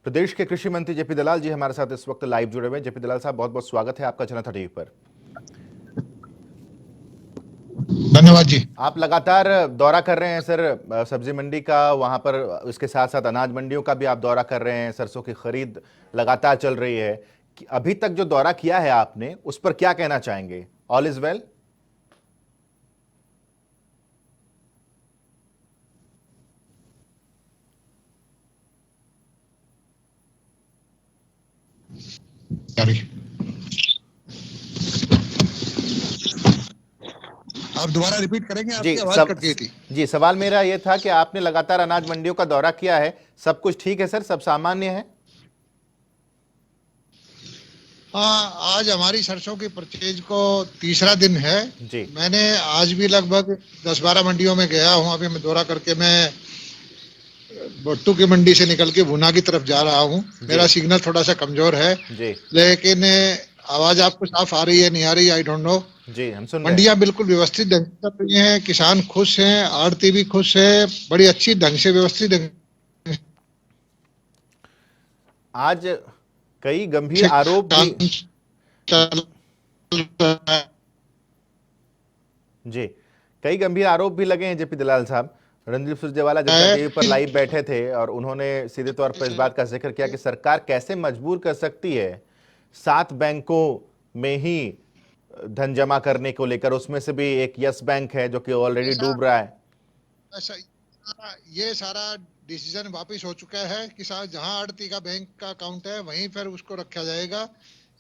प्रदेश के कृषि मंत्री जेपी दलाल जी हमारे साथ इस वक्त लाइव जुड़े हुए हैं। जेपी दलाल साहब, बहुत बहुत स्वागत है आपका जनता टीवी पर। धन्यवाद जी। आप लगातार दौरा कर रहे हैं सर सब्जी मंडी का, वहां पर इसके साथ साथ अनाज मंडियों का भी आप दौरा कर रहे हैं। सरसों की खरीद लगातार चल रही है कि अभी तक जो दौरा किया है आपने, उस पर क्या कहना चाहेंगे? All is well? आप दोबारा रिपीट करेंगे? जी आपकी आवाज कट गई थी। जी, सवाल मेरा यह था कि आपने लगातार अनाज मंडियों का दौरा किया है, सब कुछ ठीक है सर, सब सामान्य है? हाँ, आज हमारी सरसों की परचेज को तीसरा दिन है। जी। मैंने आज भी लगभग 10-12 मंडियों में गया हूँ। अभी मैं दौरा करके मैं बट्टू की मंडी से निकल के भुना की तरफ जा रहा हूँ। मेरा सिग्नल थोड़ा सा कमजोर है जी लेकिन आवाज आपको साफ आ रही है, नहीं आ रही, आई डोंट नो। जी, हम सुन रहे हैं। मंडियां बिल्कुल व्यवस्थित ढंग से चल रही हैं, किसान खुश हैं, आड़ती भी खुश है, बड़ी अच्छी ढंग से व्यवस्थित ढंग आज कई गंभीर से आरोप भी काम चल रहा है। जी, कई गंभीर आरोप भी लगे हैं जेपी दलाल साहब। रणदीप सुरजेवाला जनता टीवी पर लाइव बैठे थे और उन्होंने सीधे तौर पर इस बात का जिक्र किया कि सरकार कैसे मजबूर कर सकती है 7 बैंकों में ही धन जमा करने को लेकर, उसमें से भी एक यस बैंक है जो कि ऑलरेडी डूब रहा है। ये सारा डिसीजन वापस हो चुका है कि जहां आड़ती का बैंक का अकाउंट है वहीं पर उसको रखा जाएगा।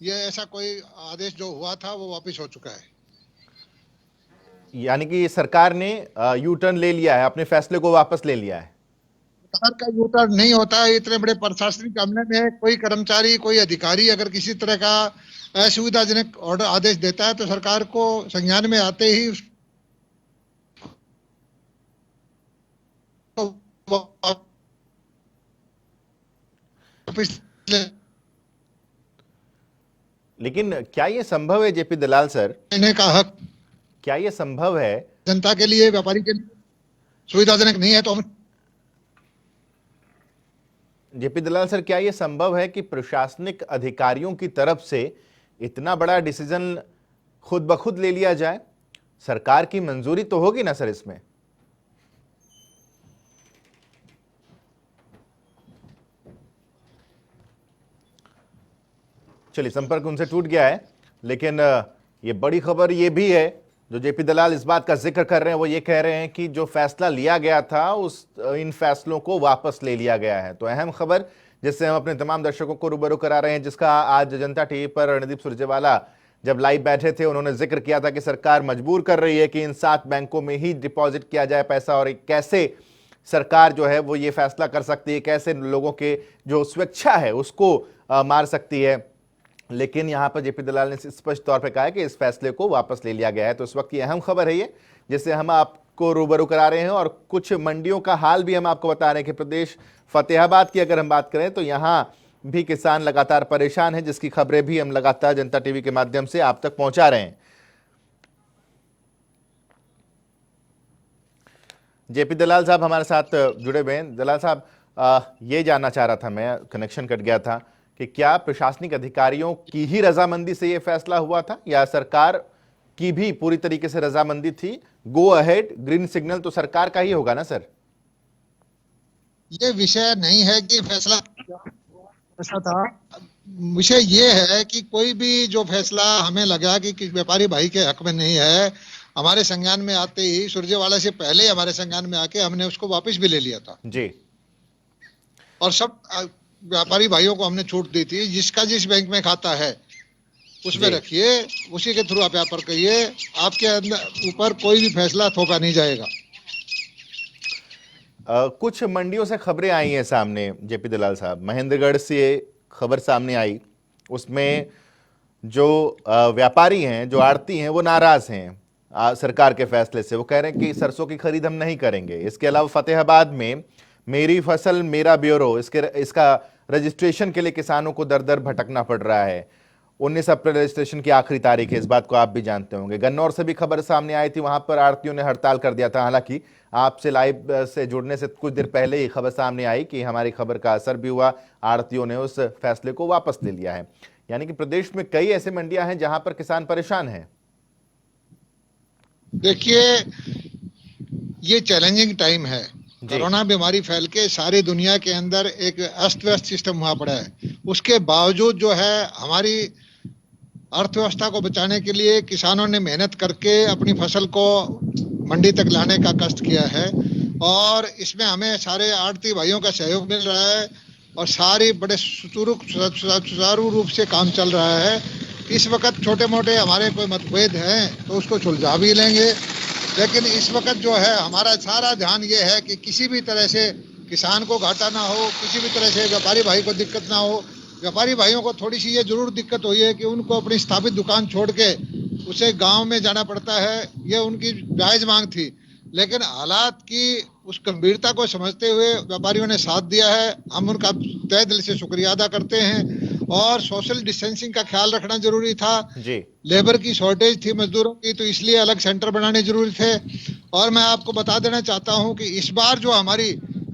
ये ऐसा कोई आदेश जो हुआ था वो वापस हो चुका है। यानी कि सरकार ने यू टर्न ले लिया है, अपने फैसले को वापस ले लिया है। सरकार का यू टर्न नहीं होता है। इतने बड़े प्रशासनिक अमले में कोई कर्मचारी, कोई अधिकारी अगर किसी तरह का असुविधाजनक ऑर्डर आदेश देता है तो सरकार को संज्ञान में आते ही लेकिन क्या यह संभव है जेपी दलाल सर, लेने का हक क्या यह संभव है जनता के लिए, व्यापारी के लिए सुविधाजनक नहीं है तो हम जेपी दलाल सर, क्या यह संभव है कि प्रशासनिक अधिकारियों की तरफ से इतना बड़ा डिसीजन खुद ब खुद ले लिया जाए? सरकार की मंजूरी तो होगी ना सर इसमें? चलिए, संपर्क उनसे टूट गया है, लेकिन ये बड़ी खबर ये भी है जो जेपी दलाल इस बात का जिक्र कर रहे हैं। वो ये कह रहे हैं कि जो फैसला लिया गया था इन फैसलों को वापस ले लिया गया है। तो अहम खबर जिससे हम अपने तमाम दर्शकों को रूबरू करा रहे हैं, जिसका आज जनता टीवी पर रणदीप सुरजेवाला जब लाइव बैठे थे उन्होंने जिक्र किया था कि सरकार मजबूर कर रही है कि इन 7 बैंकों में ही डिपॉजिट किया जाए पैसा, और कैसे सरकार जो है वो ये फैसला कर सकती है, कैसे लोगों के जो स्वेच्छा है उसको मार सकती है। लेकिन यहां पर जेपी दलाल ने स्पष्ट तौर पर कहा है कि इस फैसले को वापस ले लिया गया है। तो इस वक्त की अहम खबर है ये, जिससे हम आपको रूबरू करा रहे हैं। और कुछ मंडियों का हाल भी हम आपको बता रहे हैं कि प्रदेश फतेहाबाद की अगर हम बात करें तो यहां भी किसान लगातार परेशान हैं, जिसकी खबरें भी हम लगातार जनता टीवी के माध्यम से आप तक पहुंचा रहे हैं। जेपी दलाल साहब हमारे साथ जुड़े हुए हैं। दलाल साहब, ये जानना चाह रहा था मैं, कनेक्शन कट गया था, कि क्या प्रशासनिक अधिकारियों की ही रजामंदी से यह फैसला हुआ था या सरकार की भी पूरी तरीके से रजामंदी थी? गो अहेड, ग्रीन सिग्नल तो सरकार का ही होगा ना सर? ये विषय नहीं है कि फैसला ऐसा था। विषय ये है कि कोई भी जो फैसला हमें लगा कि व्यापारी भाई के हक में नहीं है, हमारे संज्ञान में आते ही, सुरजेवाला से पहले हमारे संज्ञान में आके हमने उसको वापस भी ले लिया था जी। और सब व्यापारी भाइयों को हमने छूट दी थी, जिसका जिस बैंक में खाता है उसमें रखिए, उसी के थ्रू आप व्यापार करिए, आपके अंदर ऊपर कोई भी फैसला थोपा नहीं जाएगा। कुछ मंडियों से खबरें आई हैं सामने जेपी दलाल साहब, महेंद्रगढ़ से खबर सामने आई, उसमें जो व्यापारी हैं, जो आड़ती हैं, वो नाराज हैं सरकार के फैसले से। वो कह रहे हैं कि सरसों की खरीद हम नहीं करेंगे। इसके अलावा फतेहाबाद में मेरी फसल मेरा ब्यूरो, इसका रजिस्ट्रेशन के लिए किसानों को दर दर भटकना पड़ रहा है। 19 अप्रैल रजिस्ट्रेशन की आखिरी तारीख है, इस बात को आप भी जानते होंगे। गन्नौर से भी खबर सामने आई थी, वहां पर आढ़तियों ने हड़ताल कर दिया था। हालांकि आपसे लाइव से जुड़ने से कुछ देर पहले ही खबर सामने आई कि हमारी खबर का असर भी हुआ, आढ़तियों ने उस फैसले को वापस ले लिया है। यानी कि प्रदेश में कई ऐसे मंडियां हैं जहां पर किसान परेशान हैं। देखिए, ये चैलेंजिंग टाइम है। कोरोना बीमारी फैल के सारी दुनिया के अंदर एक अस्त व्यस्त सिस्टम हुआ पड़ा है। उसके बावजूद जो है हमारी अर्थव्यवस्था को बचाने के लिए किसानों ने मेहनत करके अपनी फसल को मंडी तक लाने का कष्ट किया है और इसमें हमें सारे आड़ती भाइयों का सहयोग मिल रहा है और सारी बड़े सुचारू रूप से काम चल रहा है। इस वक्त छोटे मोटे हमारे कोई मतभेद हैं तो उसको सुलझा भी लेंगे, लेकिन इस वक्त जो है हमारा सारा ध्यान ये है कि किसी भी तरह से किसान को घाटा ना हो, किसी भी तरह से व्यापारी भाई को दिक्कत ना हो। व्यापारी भाइयों को थोड़ी सी ये जरूर दिक्कत हुई है कि उनको अपनी स्थापित दुकान छोड़ के उसे गांव में जाना पड़ता है, ये उनकी जायज मांग थी, लेकिन हालात की उस गंभीरता को समझते हुए व्यापारियों ने साथ दिया है। हम उनका तहे दिल से शुक्रिया अदा करते हैं। और सोशल डिस्टेंसिंग का ख्याल रखना जरूरी था जी। लेबर की शॉर्टेज थी मजदूरों की, तो इसलिए अलग सेंटर बनाने जरूरी थे। और मैं आपको बता देना चाहता हूं कि इस बार जो हमारी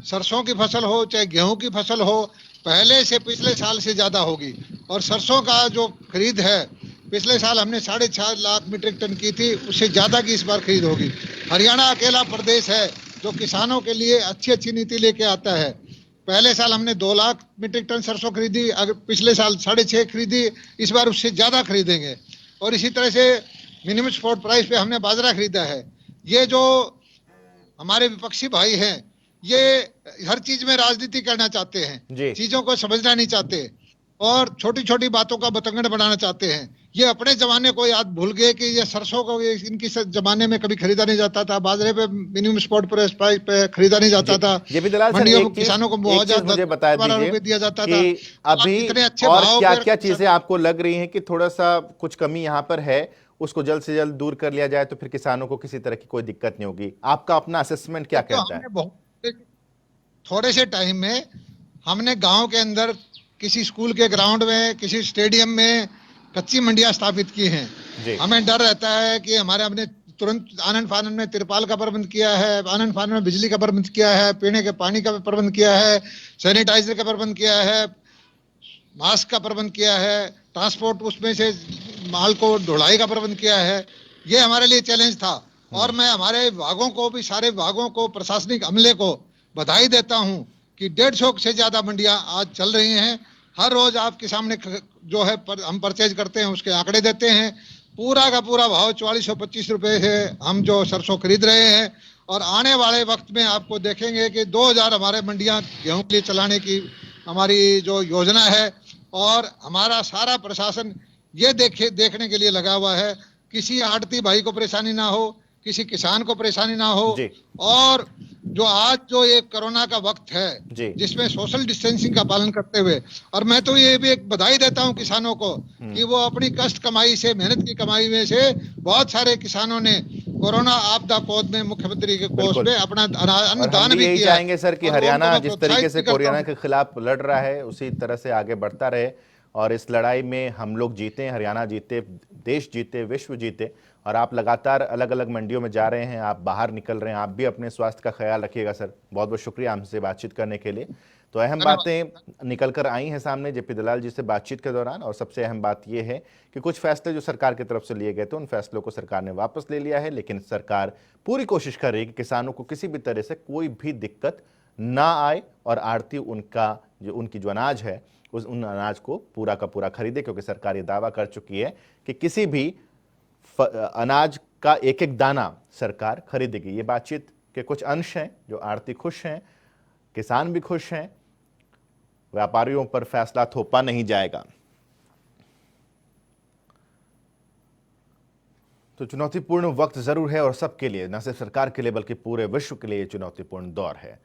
सरसों की फसल हो चाहे गेहूं की फसल हो, पहले से पिछले साल से ज्यादा होगी। और सरसों का जो खरीद है, पिछले साल हमने 6.5 लाख मीट्रिक टन की थी, उससे ज्यादा की इस बार खरीद होगी। हरियाणा अकेला प्रदेश है जो किसानों के लिए अच्छी अच्छी नीति लेके आता है। पहले साल हमने 2 लाख मीट्रिक टन सरसों खरीदी, अगर पिछले साल 6.5 खरीदी, इस बार उससे ज्यादा खरीदेंगे। और इसी तरह से मिनिमम स्पॉट प्राइस पे हमने बाजरा खरीदा है। ये जो हमारे विपक्षी भाई हैं, ये हर चीज में राजनीति करना चाहते हैं, चीजों को समझना नहीं चाहते और छोटी छोटी बातों का बतंगड़ बनाना चाहते हैं। ये अपने जमाने को याद भूल गए कि ये सरसों को इनकी जमाने में कभी खरीदा नहीं जाता था, बाजरे पे मिनिमम स्पॉट प्राइस पे खरीदा नहीं जाता था, जेपी दलाल सर, मंडियों में किसानों को मुआवजा मुझे बता दीजिए दिया जाता था कि अभी इतने अच्छे और भाव क्या पे क्या चीजें आपको लग रही हैं कि थोड़ा सा कुछ कमी यहाँ पर है, उसको जल्द से जल्द दूर कर लिया जाए तो फिर किसानों को किसी तरह की कोई दिक्कत नहीं होगी। आपका अपना असेसमेंट क्या कहता है? थोड़े से टाइम में हमने गांव के अंदर किसी स्कूल के ग्राउंड में, किसी स्टेडियम में कच्ची मंडियां स्थापित की हैं। हमें डर रहता है कि हमने तुरंत आनन फानन में तिरपाल का प्रबंध किया है, आनन फानन में बिजली का प्रबंध किया है, पीने के पानी का प्रबंध किया है, सैनिटाइजर का प्रबंध किया है, मास्क का प्रबंध किया है, ट्रांसपोर्ट उसमें से माल को ढुलाई का प्रबंध किया है। ये हमारे लिए चैलेंज था और मैं हमारे विभागों को भी, सारे विभागों को, प्रशासनिक अमले को बधाई देता हूं कि 150 से ज्यादा मंडियां आज चल रही हैं। हर रोज आपके सामने जो है हम परचेज करते हैं उसके आंकड़े देते हैं। पूरा का पूरा भाव 4425 रुपए से हम जो सरसों खरीद रहे हैं और आने वाले वक्त में आपको देखेंगे कि 2000 हमारे मंडियां गेहूं के लिए चलाने की हमारी जो योजना है। और हमारा सारा प्रशासन ये देखने के लिए लगा हुआ है किसी आड़ती भाई को परेशानी ना हो, किसी किसान को परेशानी ना हो। और जो आज जो ये कोरोना का वक्त है जिसमें सोशल डिस्टेंसिंग का पालन करते हुए, और मैं तो ये भी एक बधाई देता हूं किसानों को कि वो अपनी कष्ट कमाई से, मेहनत की कमाई में से बहुत सारे किसानों ने कोरोना आपदा कोष में, मुख्यमंत्री के कोष में अपना अन्नदान भी यही किया। चाहेंगे सर कि हरियाणा जिस तरीके से कोरोना के खिलाफ लड़ रहा है उसी तरह से आगे बढ़ता रहे और इस लड़ाई में हम लोग जीते, हरियाणा जीते, देश जीते, विश्व जीते। और आप लगातार अलग अलग मंडियों में जा रहे हैं, आप बाहर निकल रहे हैं, आप भी अपने स्वास्थ्य का ख्याल रखिएगा सर। बहुत बहुत शुक्रिया हमसे बातचीत करने के लिए। तो अहम बातें निकल कर आई हैं सामने जेपी दलाल जी से बातचीत के दौरान, और सबसे अहम बात यह है कि कुछ फैसले जो सरकार की तरफ से लिए गए थे उन फैसलों को सरकार ने वापस ले लिया है, लेकिन सरकार पूरी कोशिश कर रही है कि किसानों को किसी भी तरह से कोई भी दिक्कत ना आए और आड़ती उनकी जो अनाज है उन अनाज को पूरा का पूरा खरीदे, क्योंकि सरकार ये दावा कर चुकी है कि किसी भी अनाज का एक एक दाना सरकार खरीदेगी। ये बातचीत के कुछ अंश हैं जो आड़ती खुश हैं, किसान भी खुश हैं, व्यापारियों पर फैसला थोपा नहीं जाएगा। तो चुनौतीपूर्ण वक्त जरूर है और सबके लिए, न सिर्फ सरकार के लिए बल्कि पूरे विश्व के लिए चुनौतीपूर्ण दौर है।